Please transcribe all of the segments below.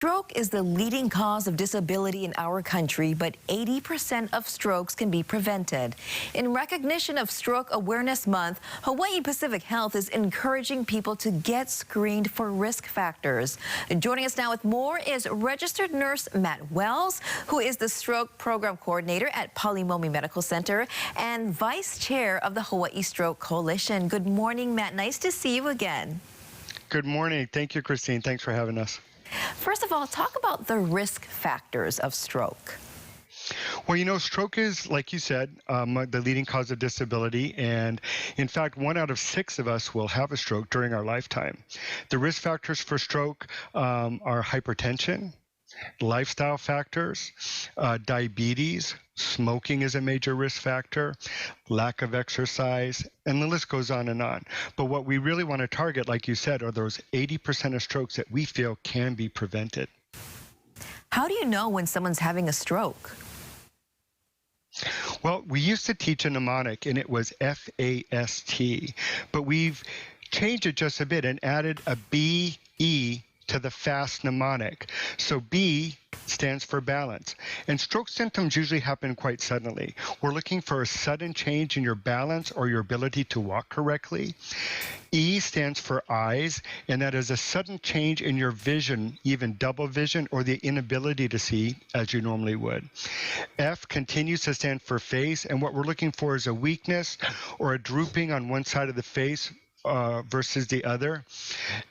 Stroke is the leading cause of disability in our country, but 80% of strokes can be prevented. In recognition of Stroke Awareness Month, Hawaii Pacific Health is encouraging people to get screened for risk factors. Joining us now with more is registered nurse Matt Wells, who is the stroke program coordinator at Palimomi Medical Center and vice chair of the Hawaii Stroke Coalition. Good morning, Matt. Nice to see you again. Good morning. Thank you, Christine. Thanks for having us. First of all, talk about the risk factors of stroke. Well, you know, stroke is, like you said, the leading cause of disability. And in fact, 1 out of 6 of us will have a stroke during our lifetime. The risk factors for stroke are hypertension, lifestyle factors, diabetes, smoking is a major risk factor, lack of exercise, and the list goes on and on. But what we really want to target, like you said, are those 80% of strokes that we feel can be prevented. How do you know when someone's having a stroke? Well, we used to teach a mnemonic, and it was FAST, but we've changed it just a bit and added a BE to the FAST mnemonic. So B stands for balance. And stroke symptoms usually happen quite suddenly. We're looking for a sudden change in your balance or your ability to walk correctly. E stands for eyes, and that is a sudden change in your vision, even double vision, or the inability to see as you normally would. F continues to stand for face, and what we're looking for is a weakness or a drooping on one side of the face versus the other.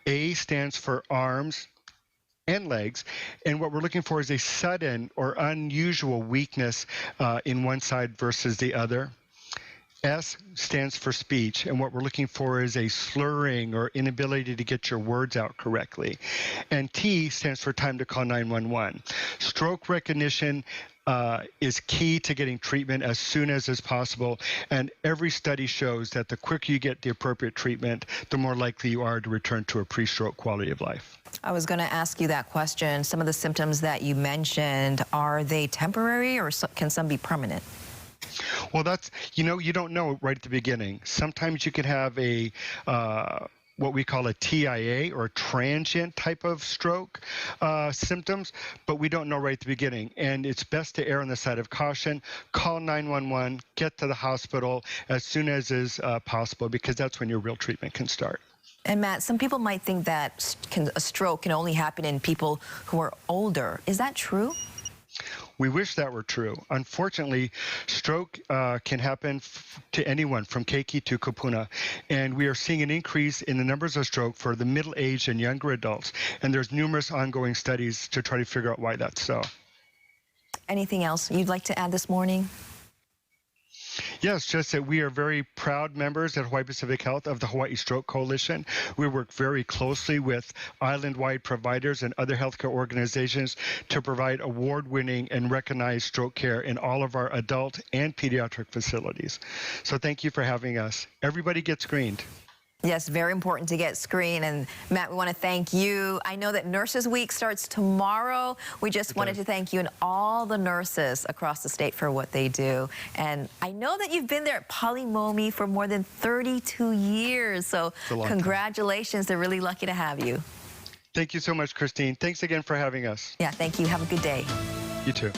A stands for arms and legs, and what we're looking for is a sudden or unusual weakness in one side versus the other. S stands for speech, and what we're looking for is a slurring or inability to get your words out correctly. And T stands for time to call 911. Stroke recognition is key to getting treatment as soon as is possible, and every study shows that the quicker you get the appropriate treatment, the more likely you are to return to a pre-stroke quality of life. I was going to ask you that question. Some of the symptoms that you mentioned, are they temporary or can some be permanent? Well, that's, you don't know right at the beginning. Sometimes you could have a what we call a TIA, or transient type of stroke symptoms, but we don't know right at the beginning. And it's best to err on the side of caution, call 911, get to the hospital as soon as is possible, because that's when your real treatment can start. And Matt, some people might think that a stroke can only happen in people who are older. Is that true? We wish that were true. Unfortunately, stroke can happen to anyone from keiki to kupuna, and we are seeing an increase in the numbers of stroke for the middle-aged and younger adults, and there's numerous ongoing studies to try to figure out why that's so. Anything else you'd like to add this morning? Yes, just that we are very proud members at Hawaii Pacific Health of the Hawaii Stroke Coalition. We work very closely with island-wide providers and other healthcare organizations to provide award-winning and recognized stroke care in all of our adult and pediatric facilities. So thank you for having us. Everybody get screened. Yes, very important to get screened. And Matt, we want to thank you. I know that Nurses Week starts tomorrow. We just wanted to thank you and all the nurses across the state for what they do. And I know that you've been there at Palimomi for more than 32 years. So congratulations. They're really lucky to have you. Thank you so much, Christine. Thanks again for having us. Yeah, thank you. Have a good day. You too.